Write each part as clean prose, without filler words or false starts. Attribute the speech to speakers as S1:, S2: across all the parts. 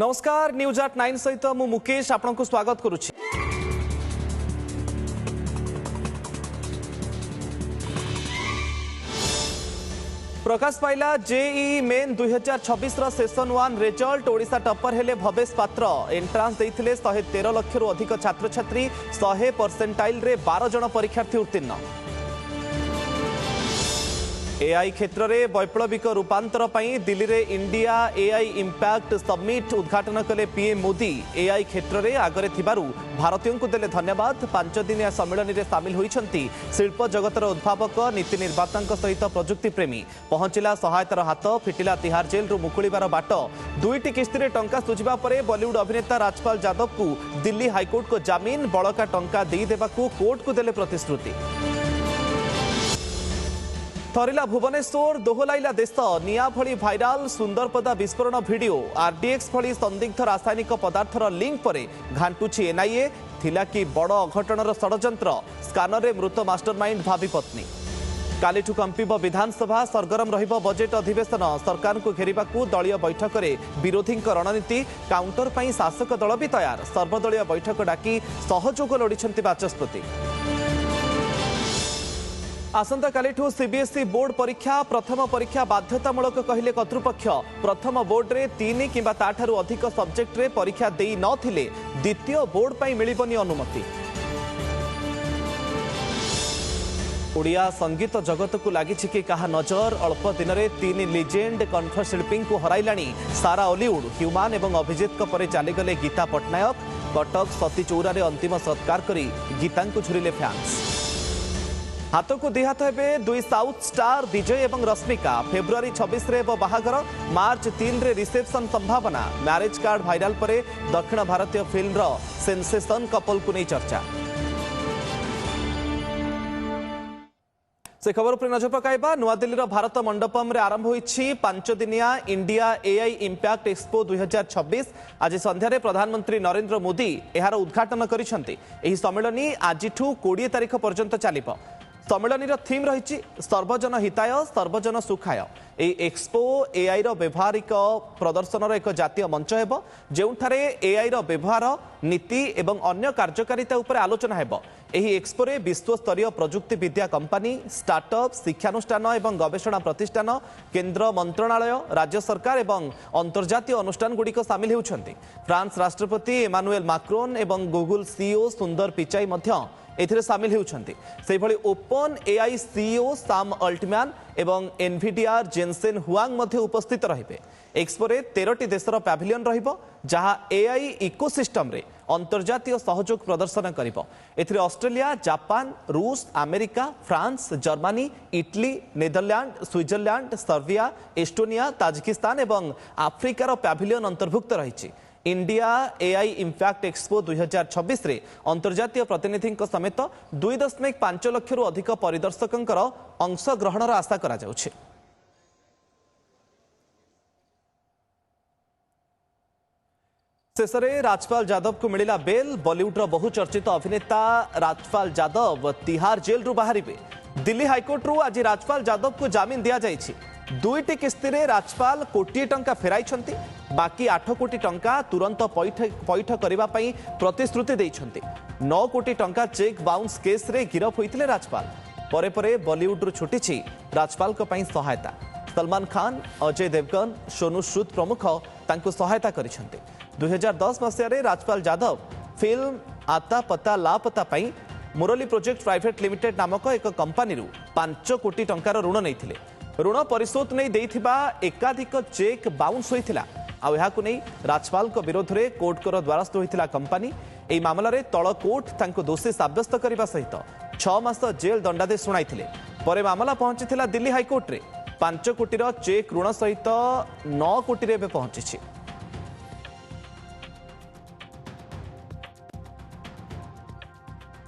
S1: नमस्कार न्यूज आट 9 सहित मु मुकेश आपनको स्वागत करुछि। प्रकाश पाइला JEE main 2026 session 1 result Odisha topper हेले भवेश पात्र एंट्रांस देइथिले 113 लाख रु अधिक छात्र छात्री 100% रे 12 जन परीक्षार्थी उत्तीर्ण। एआई क्षेत्र में वैप्लविक रूपांतर पई दिल्ली रे इंडिया एआई इंपैक्ट समिट उद्घाटन कले पीएम मोदी। एआई क्षेत्र में आगरे थिबारु भारतीयों को देले धन्यवाद। 5 दिनिया सम्मेलन में सामिल होइछंती शिल्प जगतर उद्भावक नीति निर्माता सहित प्रजुक्ति प्रेमी। पहुंचला सहायतार हाथ फिटिला तिहार जेल रु मुकुलिबार बाट। दुईटी किस्ती रे टंका सुझिबा परे बॉलीवुड अभिनेता राजपाल यादव को दिल्ली हाईकोर्ट को जमीन बड़का टंका देई देबाकू कोर्ट को देले प्रतिश्रुति। थरिला भुवनेश्वर दोहलाइला देश निया भली भाइराल सुंदरपदा विस्फोरण वीडियो। आरडीएक्स भली संदिग्ध रासायनिक पदार्थर लिंक पर घांटुछि एनआईए। थिला कि बड़ अघटनर षड्यंत्र स्कानर रे मृत मास्टरमाइंड भावी पत्नी। कालीठू कंपिब विधानसभा सरगरम रहिब बजेट अधिवेशन। सरकार को घेरिबाकू दलीय बैठक में विरोधी रणनीति काउंटर पर शासक दल भी तैयार। सर्वदलीय बैठक डाकी सहयोग लोड़िछंती बाचस्पति। आसंता कालीठू सीबीएसई बोर्ड परीक्षा। प्रथम परीक्षा बाध्यतामूलक कहिले कर्तृपक्ष। प्रथम बोर्ड रे 3 किंबा ताठारु अधिक सब्जेक्ट रे परीक्षा देई नथिले द्वितीय बोर्ड पई मिलिबनी अनुमति। ओडिया संगीत जगत को लागिछि कि कहा नजर। अल्प दिन में 3 लिजेंड कंठशिल्पी को हराइलाणी सारा हॉलीवुड। ह्यूमान एवं अभिजीत परे चलीगले गीता पट्टनायक। कटक सती चौरा रे अंतिम सत्कार करी गीता को झुरिले फैंस। हाथ को दिहात हेबे 2 साउथ स्टार विजय एवं रश्मिका। फेब्रुआरी 26 रे बाहागर। मार्च 3 रे रिसेप्शन संभावना। मैरिज कार्ड भाइराल परे दक्षिण भारतीय फिल्म रो सेंसेशन कपल को नहीं चर्चा। से खबर पर नजर पकाइबा। नुआदिल्ली भारत मंडपम रे आरंभ होइछि 5 दिनिया इंडिया एआई इंपैक्ट एक्सपो 2026। आज संध्यारे प्रधानमंत्री नरेंद्र मोदी एहार उद्घाटन करिसंती। एही सम्मेलनी आजिठू 20 तारिख पर्यंत चलिबो। सम्मेलन थीम रही सर्वजन हिताय सर्वजन सुखाय। ए एक्सपो एआई रो व्यवहारिक प्रदर्शन एक जातीय मंच हेबो जेउठारे एआई रो व्यवहार नीति एवं अन्य कार्यकारिता उपर आलोचना हेबो। एही एक्सपो रे विश्वस्तरीय प्रजुक्ति विद्या कंपनी स्टार्टअप शिक्षानुष्ठान एवं गवेषणा प्रतिष्ठान केंद्र मंत्रणालय राज्य सरकार एवं अंतर्जातीय अनुष्ठान गुड़िक सामिल होउछंती। फ्रांस राष्ट्रपति इमानुएल मैक्रोन एवं गूगल सीईओ सुंदर पिचाई मध्य एथिरे सामिल होउछंती। सेहि भली ओपन एआई सीईओ साम अल्टमैन एवं एनवीडिया जेनसेन हुआंग मध्य उपस्थित रहिबे। एक्सपो रे 13टी देशर पैभिलियन रहिबो जहां एआई इकोसिस्टम रे अंतर्जातीय सहयोग प्रदर्शन करिबो। एथिरे ऑस्ट्रेलिया जापान रूस America France Germany Italy Netherland Switzerland Serbia Estonia Tajikistan एवं आफ्रिकार पैभिलियन अंतर्भुक्त रहिछि। इंडिया एआई इंपैक्ट एक्सपो 2026 रे अंतर्जातीय प्रतिनिधि समेत 2.5 लाख रु अधिक परिदर्शकंकर अंशग्रहणर आशा करा जाउछि। शेषरे राजपाल यादव को मिलिला बेल। बॉलीवुड रो बहुचर्चित अभिनेता राजपाल यादव तिहार जेल रु बाहरिबे। दिल्ली हाईकोर्ट रु आज राजपाल यादव को जमीन दिया जाइछि। 2टी किस्ती रे राजपाल कोटी टंका फेराइछंती। बाकी 8 कोटी टंका तुरंत पैठ करबा पई प्रतिश्रुति दैछंती। 9 कोटी टंका चेक बाउंस केस रे गिरफ होइतिले राजपाल। परे परे बॉलीवुड रु छुटिछि राजपाल को पई सहायता। सलमान खान अजय देवगन सोनू सूद प्रमुख तांको सहायता करिछंती। 2010 मसिया रे राजपाल यादव फिल्म आता पता लापता पई मुरली प्रोजेक्ट प्राइवेट लिमिटेड नामक एक कंपनी रु 5 कोटी टंकार ऋण नैथिले। ऋण परिशोध नहीं देइथिबा एकाधिक चेक बाउंस होइथिला। आ एहाकु नै राजपाल को विरोध रे कोर्ट को द्वारस्थ होइथिला कंपनी। एई मामला रे तळ कोर्ट तांको दोषी साब्यस्त करिबा सहित 6 मास जेल दंडादेश सुनाइथिले। परे मामला पहुंचिथिला दिल्ली हाईकोर्ट रे। 5 कोटी रो चेक ऋण सहित 9 कोटी रे बे पहुंचिछि।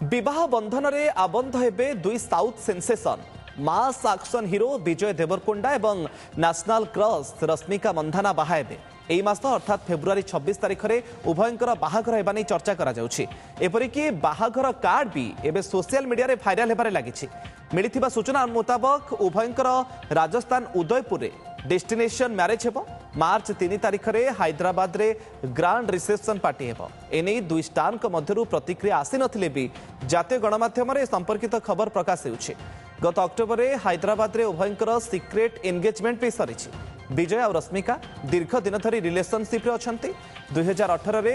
S1: विवाह बंधन रे आबंध हेबे 2 south sensation. Mass action hero Vijay Deverakonda एवं नेशनल क्रश रश्मिका मंधाना बाहा हेबे। एई मास अर्थात फेब्रुआरी 26 तारिख रे उभयंकर बाहाघर हेबा नै चर्चा करा जाउछि। एपरिकी बाहाघर कार्ड भी एबे सोशल मीडिया रे भाइराल हेबारे लागिछि। मिलिथिबा सूचना मुताबक उभयंकर राजस्थान उदयपुर रे डेस्टिनेशन मैरिज हेबो। मार्च 3 तारिख में हैदराबाद रे ग्रांड रिसेप्शन पार्टी हेब एने दुई स्टार मध्य प्रतिक्रिया आसी नथिले भी जातीय गणमाध्यम संपर्कित खबर प्रकाश होउछि। गत अक्टोबर में हैदराबाद रे उभयंकर सिक्रेट एंगेजमेंट भी सरी। विजय और रश्मिका दीर्घ दिन धरी रिलेशनशिप रे अछंती। 2018 रे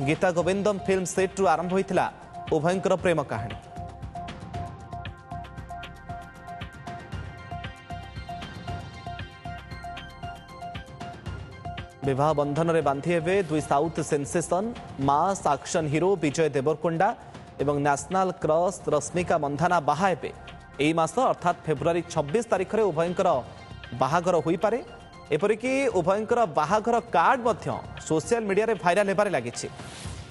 S1: गीता गोविंदम फिल्म सेट रु आरंभ होइतिला उभयंकर प्रेम कहानी। विवाह बंधन रे बांधी हेबे दुई south sensation mass action hero Vijay Deverakonda एवं नेशनल क्रश रश्मिका मंधाना बाहा हेबे। एई मास अर्थात फेब्रुआरी 26 तारिख रे उभयंकर बाहागर होई पारे। एपरिकी उभयंकर बाहागर कार्ड मध्य सोशल मीडिया रे भाइराल हेबारे लागिछि।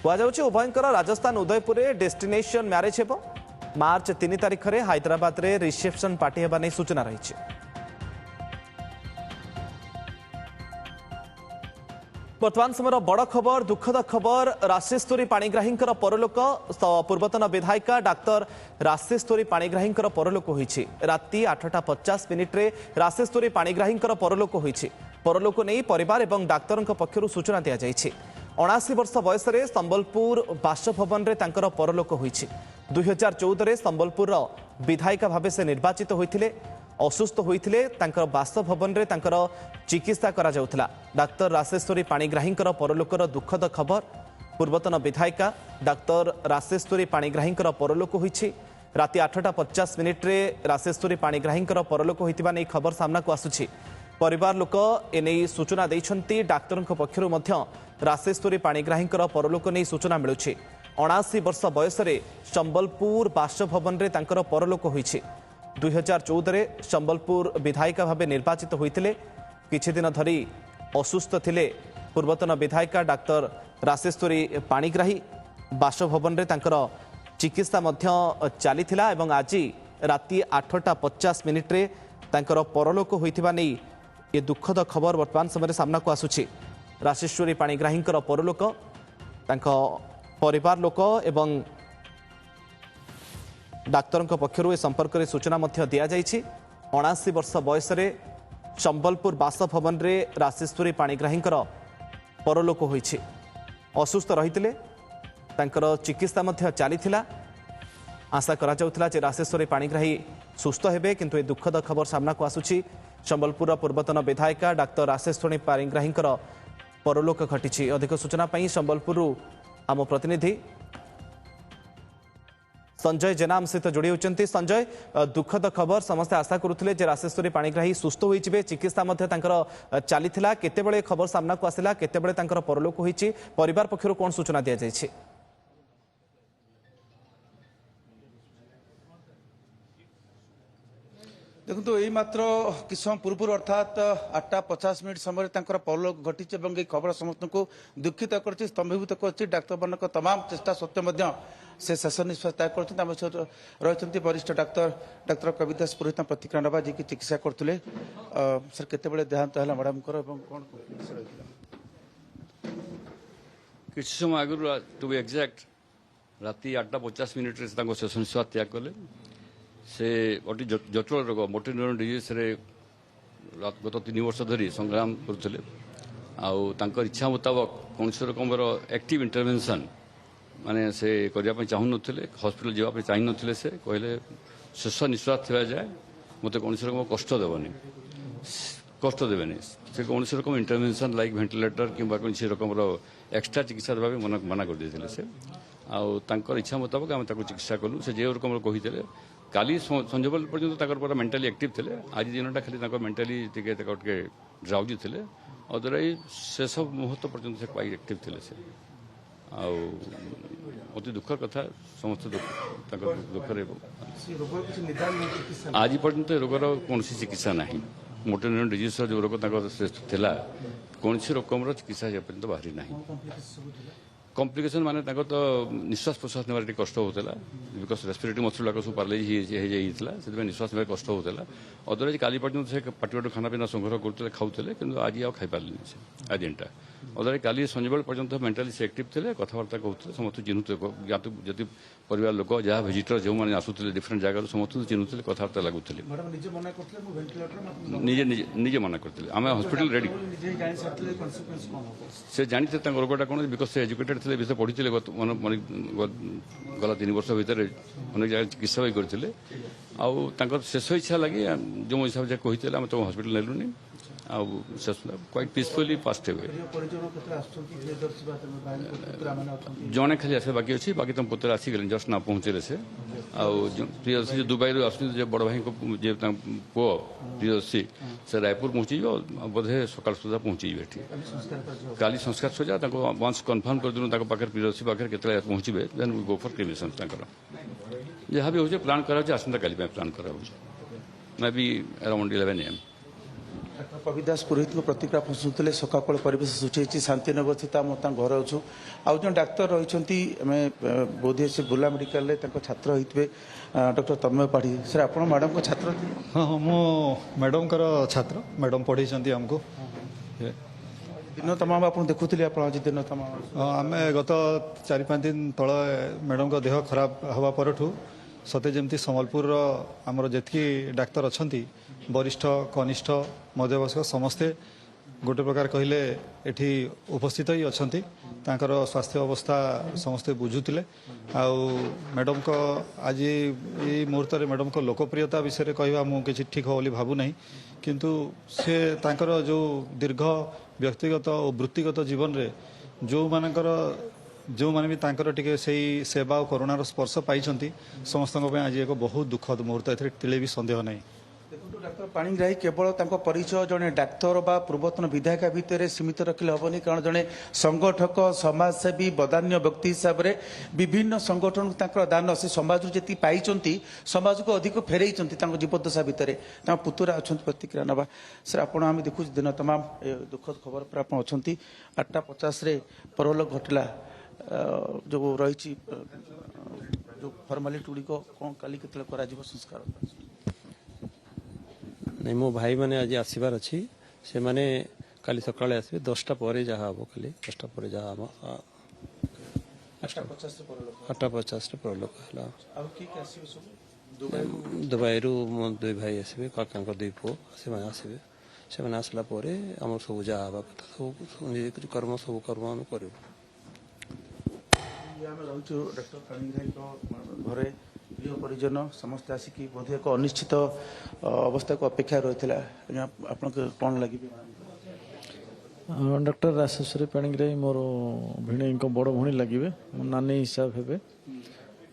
S1: कुआଯାଉଛି उभयंकर राजस्थान उदयपुर रे डेस्टिनेशन मैरिज हेबो। मार्च 3 तारिख रे हैदराबाद रे रिसेप्शन पार्टी हेबा नै सूचना रहिछि। बर्तमान समय बड़ खबर दुखद खबर राशेश्वरी पाणिग्राही परलोक पूर्वतन विधायिका डाक्तर राशेश्वरी पाणिग्राही परलोक होईछि। राति 8:50 मिनिट्रे राशेश्वरी पाणिग्राही परलोक होईछि। परलोक नहीं परिवार एवं डाक्तर पक्षर सूचना दि जाइछि। 79 वर्ष बयस संबलपुर बासभवन रे तांकर परलोक होईछि। 2014 संबलपुर विधायिका भाव से निर्वाचित होइथिले। असुस्थ होइथिले तांकर बासभवन रे तांकर चिकित्सा करा जाउथला। डाक्तर राशेश्वरी पाणिग्राही परलोकर दुखद खबर। पूर्वतन विधायिका डाक्तर राशेश्वरी पाणिग्राही परलोक होईछि। राति 8:50 मिनिट्रे राशेश्वरी पाणिग्राही परलोक होइतिबा नै खबर सामना को आसुछि। परिवार लोक एने सूचना दैछंती। डाक्तर पक्षरु मध्य राशेश्वरी पाणिग्राही परलोक नै सूचना मिलुछि। 79 वर्ष बयस संबलपुर बासभवन रे तांकर परलोक होईछि। 2014 संबलपुर विधायिका भाव निर्वाचित होइतिले। किछि दिन धरी असुस्थ थिले पूर्वतन विधायिका डाक्तर राशेश्वरी पाणिग्राही। बासभवन रे तांकर चिकित्सा मध्य चलीथिला एवं आज राति 8:50 मिनिट्रे तांकर परलोक होइथिबा नै ये दुखद खबर वर्तमान समय सामना को आसुछि। राशेश्वरी पाणिग्राही परलोक तांको परिवार लोक एवं डाक्तर पक्षर ए संपर्क में सूचना दि जाइछि। 79 वर्ष बयस संबलपुर बासभवन रे राशेश्वरी पाणिग्राही परलोक होईछि। असुस्थ रहितिले तांकर चिकित्सा चलीथिला। आशा करा जाउथिला जे राशेश्वरी पाणिग्राही सुस्थ हेबे किंतु ए दुखद खबर सामना को आसुछि। संबलपुर पूर्वतन विधायिका डाक्तर राशेश्वरी पाणिग्राही परलोक घटिछि। अधिक सूचना पई संबलपुर आम प्रतिनिधि संजय जेना आम सहित जोड़ी होती। संजय दुखद खबर समस्त आशा करुले राशेश्वरी पाणिग्राही सुस्थ होइजिबे चिकित्सा चलीथिला केतेबेले खबर सामना को आसिला केतेबेले तांकर परलोक होइछि परिवार पक्षरु कोन सूचना दिया जाइछि?
S2: देखो यही मात्र किस समय पूर्व अर्थात 8:50 समय परलोक घटी खबर समस्त को दुखित कर स्तंभीभूत कर डाक्तर मान तमाम चेष्टा सत्वे से शेष निश्वास त्याग कर रही वरिष्ठ डाक्तर कविदास पुरोहित प्रतिक्रिया नवा जी की चिकित्सा करते सर केते देहांत है मैडम कौन
S3: किसी समय आगु टू बी एक्जाक्ट राति 8:50 से शेष निश्वास त्याग कले। से अति जटिल रोग मोटर न्यूरन डिजीज रे गत 3 वर्ष धरी संग्राम करते इच्छा मुताबक कौन रकम एक्टिव इंटरवेंशन माने से करने चाहून हॉस्पिटल जावाई चाह न से कहले शेष निश्वास थी जाए मत कौन रकम कष्ट देवेनि से कौन रकम इंटरवेंशन लाइक वेंटिलेटर कि कौन रकम एक्सट्रा चिकित्सा देवा मना कर देते से आउर इच्छा मुताबक आम चिकित्सा कलु से जो रकम कही काली संजोबल पर्यंत पूरा मेंटाली एक्टिव थे आज दिनटा खाली मेंटाली ड्राउजी थे अदरवाइज शेष मुहूर्त पर्यंत से क्वाइट एक्टिव थे से अति दुखर कथा समस्त दुखर आज पर्यंत रोगर कौन चिकित्सा ना मोटर न्यूरन डिजीज जो रोग था कौन रकम चिकित्सा पर्यंत बाहरी ना कॉम्प्लिकेशन माने तो निश्वास प्रश्वास ने कष्ट होता बिकज रेस्पिरेटरी मसल गुड़ा सब पारालाइज से निश्वास ने कष्ट होता अदरवाइज काली पर्यटन से पार्टी खाना पीना संग्रह करते खाऊले कि आज आ खाई पारे आज जेनटा ଅଦାରେ କାଲି ସଞ୍ଜବେଳ ପର୍ଯ୍ୟନ୍ତ ମେଣ୍ଟାଲି ସେ ଆକ୍ଟିଭ୍ ଥିଲେ, କଥାବାର୍ତ୍ତା କରୁଥିଲେ, ସମସ୍ତଙ୍କୁ ଚିହ୍ନୁଥିଲେ, ଯଦି ପରିବାର ଲୋକ ଯାହା ଭିଜିଟର ଯେଉଁମାନେ ଆସୁଥିଲେ ଡିଫରେଣ୍ଟ ଜାଗାରୁ ସମସ୍ତଙ୍କୁ ଚିହ୍ନୁଥିଲେ, କଥାବାର୍ତ୍ତା ଲାଗୁଥିଲେ। ନିଜେ ମନା କରିଥିଲେ ଆମେ ହସ୍ପିଟାଲ ରେଡି। ସେ ଜାଣିଥିଲେ ତାଙ୍କ ରୋଗଟା କ'ଣ, ବିକଜ ସେ ଏଜୁକେଟେଡ୍ ଥିଲେ, ବିଷୟ ପଢ଼ିଥିଲେ, ଗଲା 3 ବର୍ଷ ଭିତରେ ଅନେକ ଜାଗାରେ ଚିକିତ୍ସା ବି କରିଥିଲେ। ଆଉ ତାଙ୍କର ଶେଷ ଇଚ୍ଛା ଲାଗି ଯେଉଁ ହିସାବରେ କହିଥିଲେ ଆମେ ତାଙ୍କୁ ହସ୍ପିଟାଲ ନେଲୁନି, ଆଉ କ୍ୱାଇଟ୍ ପିସଫୁଲି ପାଷ୍ଟ ହେବେ। ଜଣେ ଖାଲି ଆସିବା ବାକି ଅଛି, ବାକି ତମ ପୁତ୍ର ଆସିଗଲେଣି, ଜଷ୍ଟ ନା ପହଞ୍ଚିଲେ ସେ। ଆଉ ପ୍ରିୟଦର୍ଶୀ ଦୁବାଇରୁ ଆସୁଛନ୍ତି, ଯେ ବଡ଼ ଭାଇଙ୍କ ଯେ ତାଙ୍କ ପୁଅ ପ୍ରିୟଦର୍ଶୀ, ସେ ରାୟପୁର ପହଞ୍ଚିଯିବ, ବୋଧେ ସକାଳ ସୁଦ୍ଧା ପହଞ୍ଚିଯିବେ ଏଠି। କାଲି ସଂସ୍କାର ସଜା ତାଙ୍କୁ ୱାନ୍ସ କନଫର୍ମ କରିଦେଲୁ ତାଙ୍କ ପାଖରେ, ପ୍ରିୟଦର୍ଶୀ ପାଖରେ କେତେବେଳେ ପହଞ୍ଚିବେ, ଦେନ୍ ୱି ଗୋ ଫର୍ କ୍ରିମେସନ୍। ତାଙ୍କର ଯାହା ବି ହେଉଛି ପ୍ଲାନ୍ କରାଯାଉଛି, ଆସନ୍ତାକାଲି ପାଇଁ ପ୍ଲାନ୍ କରାଯାଉଛି, ମେ ବି ଆରାଉଣ୍ଡ 11 AM।
S2: କବି ଦାସ ପୁରୋହିତଙ୍କ ପ୍ରତିକ୍ରିୟା ଶୁଣୁଥିଲେ। ସକାଳ ପରିବେଶ ସୃଷ୍ଟି ହୋଇଛି, ଶାନ୍ତିନଗର ସ୍ଥିତ ଆମ ତାଙ୍କ ଘରେ ଅଛୁ। ଆଉ ଜଣେ ଡାକ୍ତର ରହିଛନ୍ତି, ଆମେ ବୋଧହୁଏ ସେ ବୁର୍ଲା ମେଡିକାଲରେ ତାଙ୍କ ଛାତ୍ର ହୋଇଥିବେ, ଡକ୍ଟର ତନ୍ମୟ ପାଢ଼ୀ। ସାର୍ ଆପଣ ମ୍ୟାଡ଼ାମଙ୍କ ଛାତ୍ର ଥିଲେ?
S4: ହଁ ହଁ, ମୁଁ ମ୍ୟାଡ଼ାମଙ୍କର ଛାତ୍ର, ମ୍ୟାଡ଼ାମ ପଢ଼େଇଛନ୍ତି ଆମକୁ।
S2: ଦିନ ତମାମ ଆପଣ ଦେଖୁଥିଲେ, ଆପଣ ଆଜି ଦିନ ତମାମ?
S4: ଆମେ ଗତ 4-5 ଦିନ ତଳେ ମ୍ୟାଡ଼ାମଙ୍କ ଦେହ ଖରାପ ହେବା ପରଠୁ ସତେ ଯେମିତି ସମ୍ବଲପୁରର ଆମର ଯେତିକି ଡାକ୍ତର ଅଛନ୍ତି, ବରିଷ୍ଠ କନିଷ୍ଠ ମଧ୍ୟବୟସ୍କ ସମସ୍ତେ ଗୋଟେ ପ୍ରକାର କହିଲେ ଏଠି ଉପସ୍ଥିତ ହିଁ ଅଛନ୍ତି। ତାଙ୍କର ସ୍ୱାସ୍ଥ୍ୟ ଅବସ୍ଥା ସମସ୍ତେ ବୁଝୁଥିଲେ। ଆଉ ମ୍ୟାଡ଼ାମଙ୍କ ଆଜି ଏଇ ମୁହୂର୍ତ୍ତରେ ମ୍ୟାଡ଼ାମଙ୍କ ଲୋକପ୍ରିୟତା ବିଷୟରେ କହିବା ମୁଁ କିଛି ଠିକ୍ ହେବ ବୋଲି ଭାବୁନାହିଁ, କିନ୍ତୁ ସେ ତାଙ୍କର ଯେଉଁ ଦୀର୍ଘ ବ୍ୟକ୍ତିଗତ ଓ ବୃତ୍ତିଗତ ଜୀବନରେ ଯେଉଁମାନେ ବି ତାଙ୍କର ଟିକେ ସେଇ ସେବା ଓ କରୁଣାର ସ୍ପର୍ଶ ପାଇଛନ୍ତି, ସମସ୍ତଙ୍କ ପାଇଁ ଆଜି ଏକ ବହୁତ ଦୁଃଖଦ ମୁହୂର୍ତ୍ତ, ଏଥିରେ ତିଳେ ବି ସନ୍ଦେହ ନାହିଁ।
S2: ଦେଖନ୍ତୁ ଡାକ୍ତର ପାଣିଗ୍ରାହୀ କେବଳ ତାଙ୍କ ପରିଚୟ ଜଣେ ଡାକ୍ତର ବା ପୂର୍ବତନ ବିଧାୟିକା ଭିତରେ ସୀମିତ ରଖିଲେ ହେବନି, କାରଣ ଜଣେ ସଂଗଠକ, ସମାଜସେବୀ, ବଦାନ୍ୟ ବ୍ୟକ୍ତି ହିସାବରେ ବିଭିନ୍ନ ସଂଗଠନକୁ ତାଙ୍କର ଦାନ, ସେ ସମାଜରୁ ଯେତିକି ପାଇଛନ୍ତି ସମାଜକୁ ଅଧିକ ଫେରେଇଛନ୍ତି ତାଙ୍କ ଜୀବଦ୍ଦଶା ଭିତରେ। ତାଙ୍କ ପୁତୁରା ଅଛନ୍ତି, ପ୍ରତିକ୍ରିୟା ନେବା। ସାର୍ ଆପଣ ଆମେ ଦେଖୁଛୁ ଦିନ ତମାମ ଏ ଦୁଃଖଦ ଖବର ପରେ ଆପଣ ଅଛନ୍ତି। 8:50ରେ ପରଲୋକ ଘଟିଲା। ଯେଉଁ ରହିଛି ଯେଉଁ ଫର୍ମାଲିଟି ଗୁଡ଼ିକ କ'ଣ କାଲି କେତେବେଳେ କରାଯିବ ସଂସ୍କାର?
S5: नहीं मो भाई मैंने आज आसबार अच्छी से मैंने काली सकाଳେ ଆସିବେ 10ଟା ପରେ ଯାହା ହେବ, ଖାଲି 10ଟା ପରେ ଯାହା ହେବ। 8:50ରେ ପରଲୋକ ହେଲା। ଦୁବାଇରୁ ମୋ 2 ଭାଇ ଆସିବେ, କାକାଙ୍କ 2 ପୁଅ, ସେମାନେ ଆସିବେ। ସେମାନେ ଆସିଲା ପରେ ଆମର ସବୁ ଯାହା ହେବା କଥା ସବୁ କର୍ମ ଆମେ କରିବୁ।
S2: ଆମେ ରହୁଛୁ ଡକ୍ଟର ପାଣିଗ୍ରାହୀଙ୍କ ଘରେ, ପ୍ରିୟ ପରିଜନ ସମସ୍ତେ ଆସିକି ବୋଧେ ଏକ ଅନିଶ୍ଚିତ ଅବସ୍ଥାକୁ ଅପେକ୍ଷା ରହିଥିଲା। ଆପଣଙ୍କୁ କ'ଣ ଲାଗିବ?
S6: ଡକ୍ଟର ରାଶେଶ୍ୱରୀ ପାଣିଗ୍ରାହୀ ମୋର ଭିଣେଇଙ୍କ ବଡ଼ ଭଉଣୀ ଲାଗିବେ, ମୋ ନାନୀ ହିସାବ ହେବେ।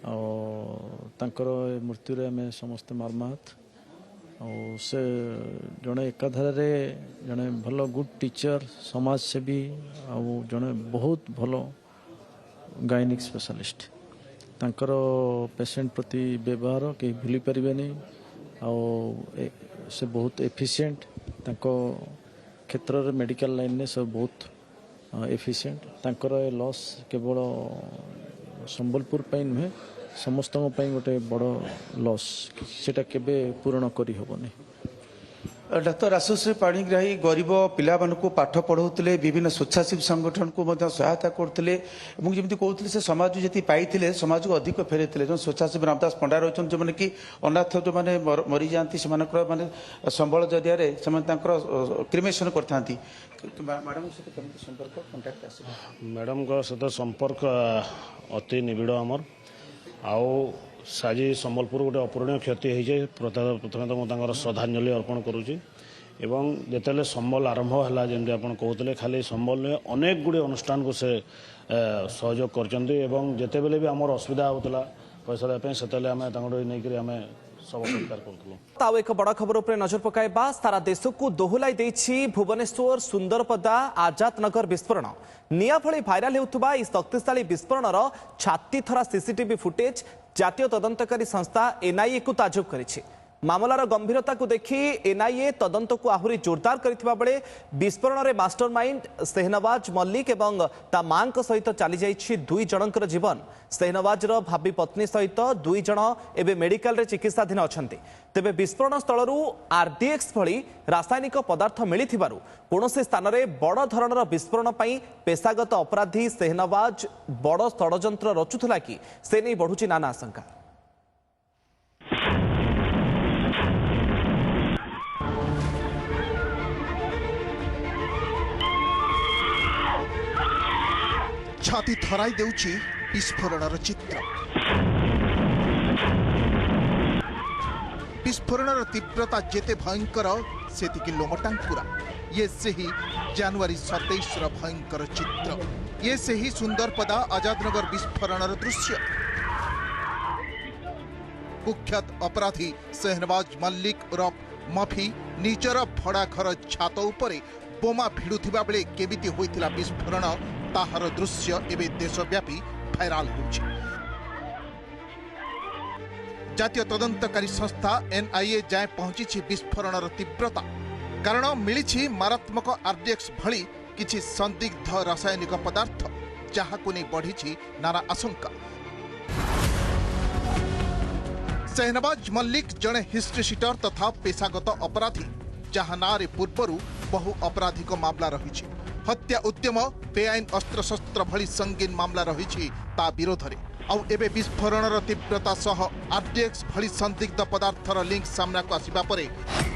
S6: ଆଉ ତାଙ୍କର ଏ ମୃତ୍ୟୁରେ ଆମେ ସମସ୍ତେ ମର୍ମାହତ। ଆଉ ସେ ଜଣେ ଏକାଧାରରେ ଜଣେ ଭଲ ଗୁଡ୍ ଟିଚର, ସମାଜସେବୀ, ଆଉ ଜଣେ ବହୁତ ଭଲ ଗାଇନିକ୍ ସ୍ପେଶାଲିଷ୍ଟ। ତାଙ୍କର ପେସେଣ୍ଟ ପ୍ରତି ବ୍ୟବହାର କେହି ଭୁଲି ପାରିବେନି। ଆଉ ସେ ବହୁତ ଏଫିସିଏଣ୍ଟ, ତାଙ୍କ କ୍ଷେତ୍ରରେ ମେଡ଼ିକାଲ ଲାଇନରେ ସବୁ ବହୁତ ଏଫିସିଏଣ୍ଟ। ତାଙ୍କର ଏ ଲସ୍ କେବଳ ସମ୍ବଲପୁର ପାଇଁ ନୁହେଁ, ସମସ୍ତଙ୍କ ପାଇଁ ଗୋଟେ ବଡ଼ ଲସ୍, ସେଇଟା କେବେ ପୂରଣ କରିହେବନି।
S2: ଡକ୍ଟର ରାଶେଶ୍ୱରୀ ପାଣିଗ୍ରାହୀ ଗରିବ ପିଲାମାନଙ୍କୁ ପାଠ ପଢ଼ାଉଥିଲେ, ବିଭିନ୍ନ ସ୍ୱେଚ୍ଛାସେବୀ ସଂଗଠନକୁ ମଧ୍ୟ ସହାୟତା କରୁଥିଲେ, ଏବଂ ଯେମିତି କହୁଥିଲେ ସେ ସମାଜକୁ ଯେତିକି ପାଇଥିଲେ ସମାଜକୁ ଅଧିକ ଫେରାଇଥିଲେ। ଯେଉଁ ସ୍ୱେଚ୍ଛାସେବୀ ରାମଦାସ ପଣ୍ଡା ରହିଛନ୍ତି, ଯେଉଁମାନେ କି ଅନାଥ ଯେଉଁମାନେ ମରିଯାଆନ୍ତି ସେମାନଙ୍କର ମାନେ ସମ୍ବଳ ଜରିଆରେ ସେମାନେ ତାଙ୍କର କ୍ରିମେସନ୍ କରିଥାନ୍ତି। ମ୍ୟାଡ଼ାମଙ୍କ ସହିତ କେମିତି ସମ୍ପର୍କ, କଣ୍ଟାକ୍ଟ ଆସିବ?
S7: ମ୍ୟାଡ଼ାମଙ୍କ ସହିତ ସମ୍ପର୍କ ଅତି ନିବିଡ଼ ଆମର। ଆଉ ଆଜି ସମ୍ବଲପୁର ଗୋଟେ ଅପୂରଣୀୟ କ୍ଷତି ହୋଇଛି। ପ୍ରଥମେ ତ ମୁଁ ତାଙ୍କର ଶ୍ରଦ୍ଧାଞ୍ଜଳି ଅର୍ପଣ କରୁଛି। ଏବଂ ଯେତେବେଳେ ସମ୍ବଲ ଆରମ୍ଭ ହେଲା, ଯେମିତି ଆପଣ କହୁଥିଲେ, ଖାଲି ସମ୍ବଲ ନୁହେଁ, ଅନେକ ଗୁଡ଼ିଏ ଅନୁଷ୍ଠାନକୁ ସେ ସହଯୋଗ କରିଛନ୍ତି। ଏବଂ ଯେତେବେଳେ ବି ଆମର ଅସୁବିଧା ହେଉଥିଲା ପଇସା ଦେବା ପାଇଁ, ସେତେବେଳେ ଆମେ ତାଙ୍କଠୁ ନେଇକରି ଆମେ ସବୁ ସତ୍କାର କରୁଥିଲୁ।
S1: ଆଉ ଏକ ବଡ଼ ଖବର ଉପରେ ନଜର ପକାଇବା। ସାରା ଦେଶକୁ ଦୋହଲାଇ ଦେଇଛି ଭୁବନେଶ୍ୱର ସୁନ୍ଦରପଦା ଆଜାଦ ନଗର ବିସ୍ଫୋରଣ। ନିଆଁ ଭଳି ଭାଇରାଲ ହେଉଥିବା ଏହି ଶକ୍ତିଶାଳୀ ବିସ୍ଫୋରଣର ଛାତିଥରା ସିସିଟିଭି ଫୁଟେଜ ଜାତୀୟ ତଦନ୍ତକାରୀ ସଂସ୍ଥା NIA କୁ ତାଜବ କରିଛି। मामलार गंभीरता को देखि एनआईए तदंत को आहुरी जोरदार करथिबा बेले विस्फोरण रे मास्टरमाइंड सेहनवाज मल्लिक एवं ता मां सहित चली जाइछि 2 जनकर जीवन। सेहनवाज रो भाबी पत्नी सहित 2 जन एबे मेडिकल रे चिकित्साधीन अछंती। तेबे विस्फोरण स्थलरू आरडीएक्स भली रासायनिक पदार्थ मिलिथिबारु कोनोसी स्थान रे बड़ धरणर विस्फोरण पई पेशागत अपराधी सेहनवाज बड़ षडयंत्र रचुथला कि से नै बढ़ुछि नाना आशंका।
S8: छाती थराई देउछि विस्फोरणर चित्र। विस्फोरणर तीव्रता जेते भयंकर सेतिकी लोमटांकुरा। ये से ही जनवरी 27 भयंकर चित्र। ये से ही सुंदरपदा आजादनगर विस्फोरणर दृश्य। कुख्यात अपराधी सेहनवाज मल्लिक उर्फ मफी निजर भड़ा घर छात उपरे बोमा भिड़ुथिबा बेले केमिति होइथिला विस्फोरण ताहार दृश्य एवं देशव्यापी भाइराल होउछि। जातीय तदंतकारी संस्था एनआईए जाए पहुंची विस्फोरणर तीव्रता कारण मिली मारात्मक आरडीएक्स भली किछि संदिग्ध रासायनिक पदार्थ जहाकु नै बढ़ी नाना आशंका। सेहनवाज मल्लिक जड़े हिस्ट्री शीटर तथा पेशागत अपराधी जहाँ नारे पूर्वरु बहु आपराधिक मामला रही। हत्या उद्यम बेआईन अस्त्रशस्त्र भली संगीन मामला रही ता विरोध में आउ एबे विस्फोरणर तीव्रता सह आरडीएक्स भली संदिग्ध पदार्थर लिंक सामना को आसिबा परे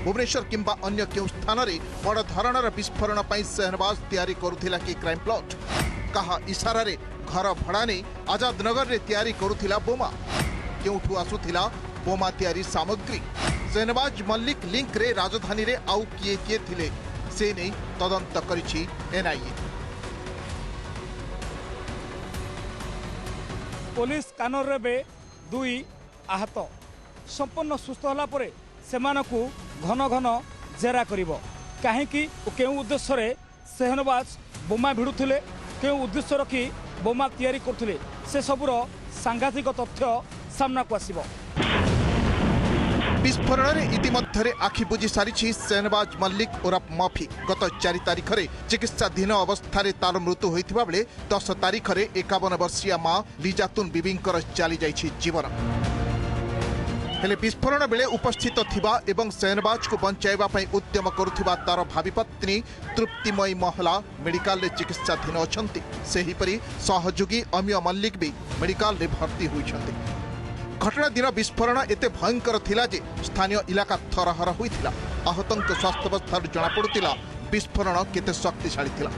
S8: भुवनेश्वर किंबा अन्य केउ स्थान रे बड़ धरणर विस्फोरण पई सेहनवाज तैयारी करुथिला कि क्राइम प्लॉट कहा इशारा रे घर भड़ा नै आजादनगर रे तैयारी करुथिला बोमा केउठु आसुथिला बोमा तैयारी सामग्री। सेहनवाज मल्लिक लिंक रे राजधानी रे आउ किए किए थिले से नै तदंत करिछि एनआईए।
S9: पुलिस कानून रे 2 आहत संपूर्ण सुस्थ होला परे सेमानकु घन घन जेरा करिवो काहेकि केउ उद्देश्य रे सेहनवाज बोमा भिड़ुथिले केउ उद्देश्य रखी बोमा तैयारी करथिले से सबुर सांघातिक तथ्य सामना को आसीबो।
S8: विस्फोरण में इतिमध्य आखि बुझी सारी सेहनवाज मल्लिक उर्फ मफी गत 4 तारिख में चिकित्साधीन अवस्था तार मृत्यु होता बेले 10 तारिख में 51 वर्षीय मां लिजातुन बीबींकर चली जाइछि जीवन। हेले विस्फोरण बेले उपस्थित थिबा एवं सेहनवाज को बंचाइबा पई उद्यम करुथिबा तार भावी पत्नी तृप्तिमयी महला मेडिकल रे चिकित्साधीन अछंती। सेहीपरि सहयोगी अमिय मल्लिक भी मेडिकल रे भर्ती होइछंती। घटना दिन विस्फोरण एते भयंकर थिला जे स्थानीय इलाका थरहर होइथिला। आहतंक स्वास्थ्यावस्था जनापड़ुला विस्फोरण केते शक्तिशाली थिला।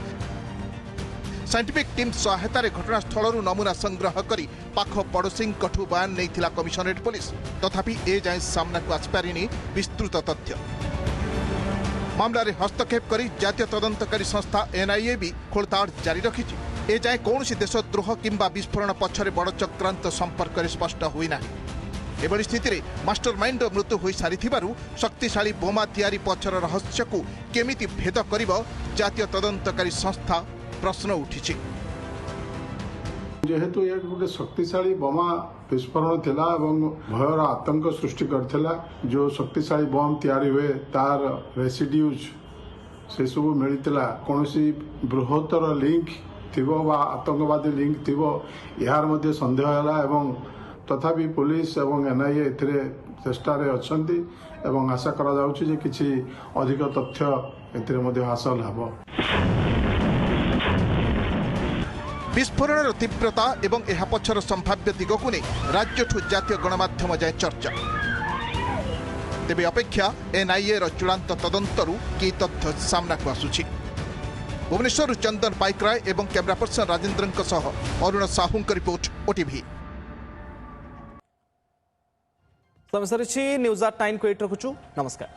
S8: साइंटिफिक टीम सहायतार घटनास्थल नमूना संग्रह करी पाख पड़ोशी बयान नहीं कमिशनरेट पुलिस तथापि ए जाए सामना को आसपारिनी विस्तृत तथ्य। मामला रे हस्तक्षेप करी जातीय तदंतकारी संस्था एनआईए भी खोलताड़ जारी रखी। ए जाए कौन देशद्रोह किंबा विस्फोरण पछरे बड़ चक्रांत संपर्क स्पष्ट होना। एभली स्थिति मास्टरमाइंड मृत्यु हो सारी शक्तिशाली बोमा तैयारी पछर रहस्य को केमिति भेद करिब जातीय तदंतकारी संस्था प्रश्न उठी।
S10: जेहेतु ये गोटे शक्तिशाली बोमा विस्फोरण थिला एवं भयर आतंक सृष्टि करथिला जो शक्तिशाली बम तैयारी हुए तार रेसिड्यूज से सब मिलता कौनसी बृहत्तर लिंक थिबो बा आतंकवादी लिंक थिबो यार मध्य संदेह है एवं तथापि पुलिस एवं एनआईए एथिरे चेष्टा रे अछंती एवं आशा करा जाउछि जे किछि अधिक तथ्य एथिरे मध्य हासिल हबो।
S8: विस्फोरण तीव्रता एवं यह पछर संभाव्य दिग को नहीं राज्यठू जातीय गणमाध्यम जाए चर्चा। तेबे अपेक्षा एनआईए चूड़ांत तदंतरू कि तथ्य सामना को आसुछि। भुवनेश्वर चंदन पाइकराय एवं कैमरा पर्सन राजेंद्र सह अरुण साहू रिपोर्ट ओटीवी।
S1: समय सरी न्यूज 8 9 को 8 रखुछु। नमस्कार।